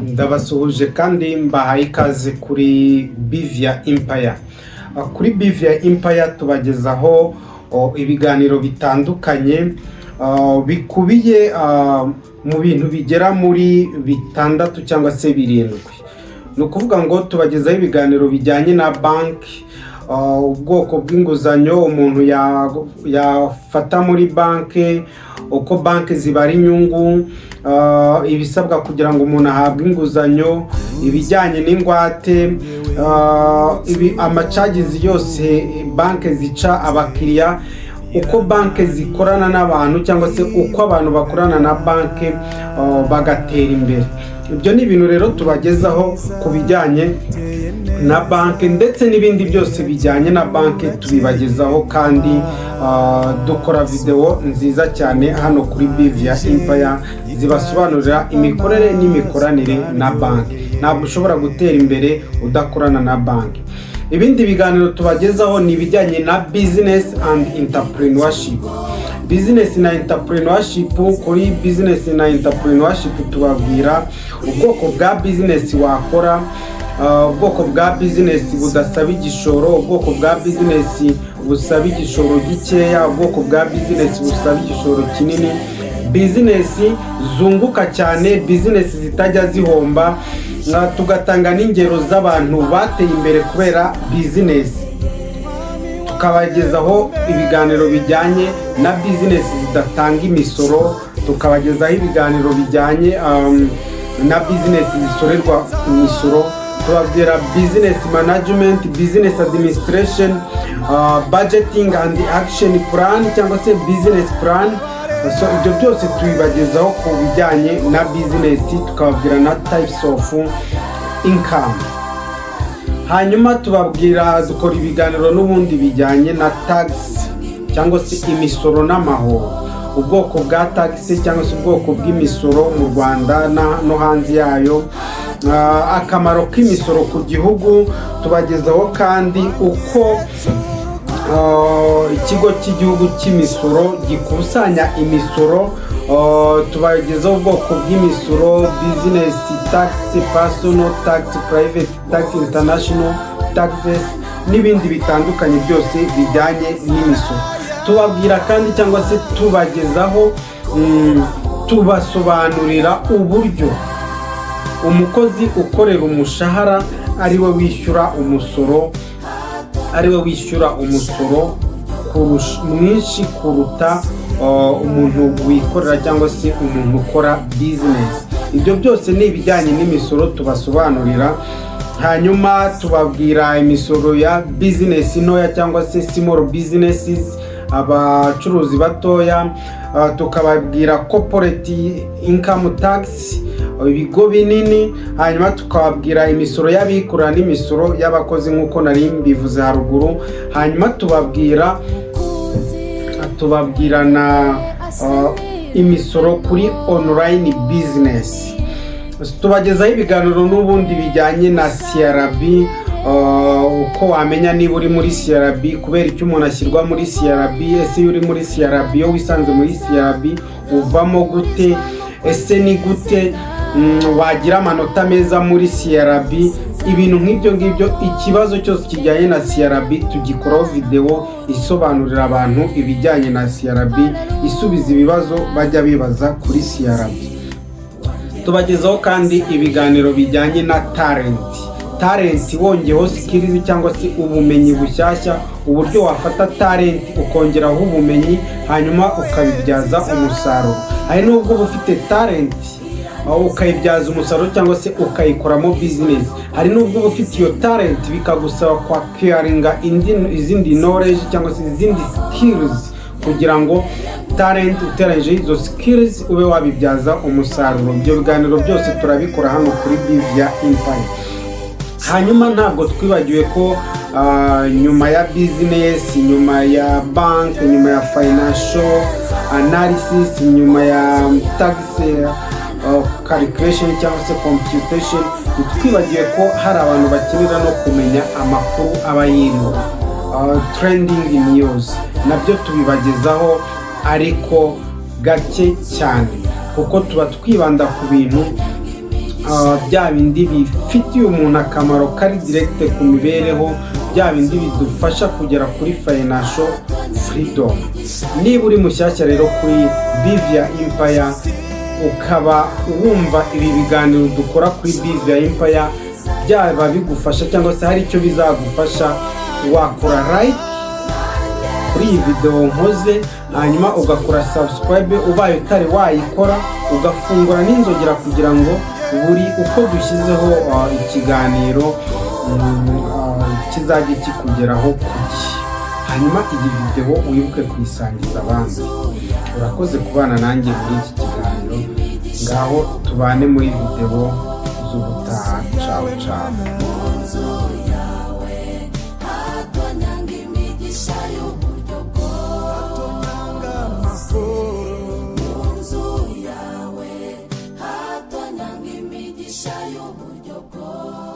ndabasuhuje kandi mbahaye ikaze kuri Bivia Empire. Kuri Bivia Empire tubagezaho ibiganiro bitandukanye bikubiye mu bintu bigera muri 6 cyangwa se 7. Ni ukuvuga ngo tubagezaho ibiganiro bijyanye na banki, ubwoko bw'inguzanyo umuntu yafata muri banki, uko banki zibara inyungu, ibisabwa kugira ngo umuntu ahabwe inguzanyo, ibijyanye n'ingwate, amacagizi yose banki zica abakiriya, uko banki zikorana n'abantu cyangwa se uko abantu bakorana na banki bagatera imbere. Ibyo ni ibintu rero tubagezaho ku bijyanye na banki ndetse n'ibindi byose bijyanye na banki tubibagezaho, kandi dukora video nziza cyane hano kuri Bivia Empire zibasobanurira imikorere n'imikoranire na banki. Ntabwo ushobora gutera imbere udakorana na banki. Ibindi biganiro tubagezaho ni ibijyanye na business and entrepreneurship. Business na entrepreneurship. Kuri business na entrepreneurship tubabwira ubwoko bwa business wakora, ubwoko bwa business budasaba igishoro, ubwoko bwa business busaba igishoro gikeya, ubwoko bwa business busaba igishoro kinini, business zunguka cyane, business zitajya zihomba. Tugatanga n'ingero z'abantu bateye imbere kubera business. Tukabagezaho ibiganiro bijyanye na business zidatanga imisoro, tukabagezaho ibiganiro bijyanye na business zisorerwa imisoro. Tubabwira business management, business administration, budgeting and action plan cyangwa se business plan. So ibyo byose tubibagezaho ku bijyanye na business, tukababwira na types of income. Hanyuma tubabwira dukora ibiganiro n'ubundi bijyanye na tax cyangwa se imisoro n'amahoro, ubwoko bwa tax cyangwa se ubwoko bw'imisoro mu Rwanda no hanze yayo, akamaro k'imisoro ku gihugu. Tubagezaho kandi uko ikigo cy'igihugu cy'imisoro gikusanya imisoro. Tubagezaho ubwoko bw'imisoro: business tax, personal tax, private tax, international taxes n'ibindi bitandukanye byose bijyanye n'imisoro. Tubabwira kandi cyangwa se tubagezaho tubasobanurira uburyo umukozi ukorera umushahara ariwe wishyura umusoro mwinshi kuruta umuntu wikorera cyangwa se umuntu ukora business. Ibyo byose ni ibijyanye n'imisoro tubasobanurira. Hanyuma tubabwira imisoro ya business ntoya cyangwa se small businesses, abacuruzi batoya. Tukababwira corporate income tax, ibigo binini. Hanyuma tukababwira imisoro y'abikorera n'imisoro y'abakozi nk'uko nari mbivuze haruguru. Hanyuma tubabwira na imisoro kuri online business. Tubagezaho ibiganiro n'ubundi bijyanye na CRB, uko wamenya niba uri muri CRB, kubera icyo umuntu ashyirwa muri CRB, ese iyo uri muri CRB, iyo wisanze muri CRB uvamo gute, ese ni gute wagira amanota meza muri CRB. Ibintu nk'ibyo ngibyo, ikibazo cyose kijyanye na CRB tugikoraho video isobanurira abantu ibijyanye na CRB, isubiza ibibazo bajya bibaza kuri CRB. Tubagezaho kandi ibiganiro bijyanye na talent, wongeyeho skills cyangwa se ubumenyi bushyashya, uburyo wafata talent ukongeraho ubumenyi hanyuma ukabibyaza umusaruro. Hari nubwo uba ufite talent ukayibyaza umusaruro cyangwa se ukayikoramo business. Hari nubwo uba ufite iyo talent bikagusaba kwakiringa izindi knowledge cyangwa se izindi skills kugira ngo talent uteranyije izo skills ube wabibyaza umusaruro. Ibyo biganiro byose turabikora hano kuri Bivia Empire. Hanyuma ntabwo twibagiwe ko nyuma ya business, nyuma ya bank, nyuma ya financial analysis, nyuma ya tax calculation cyangwa se computation, twibagiwe ko hari abantu bakenera no kumenya amakuru aba yiriwe, trending news. Nabyo tubibagezaho ariko gake cyane, kuko tuba twibanda ku bintu bya bindi bifitiye umuntu akamaro kari direct ku mibereho, bya bindi bidufasha kugera kuri financial freedom. Niba uri mushyashya rero kuri Bivia Empire, ukaba wumva ibi biganiro dukora kuri Bivia Empire byaba bigufasha cyangwa se hari icyo bizagufasha, wakora like kuri iyi video nkoze, hanyuma ugakora subscribe ubaye utari wayikora, ugafungura n'inzogera kugira ngo buri uko dushyizeho ikiganiro kizajye kikugeraho ku gihe. Hanyuma iyi video wibuke kuyisangiza abandi. Urakoze kubana nanjye muri iki kiganiro, ngaho tubane muri video z'ubutaha. Ciao ciao. Shayo buryo bwo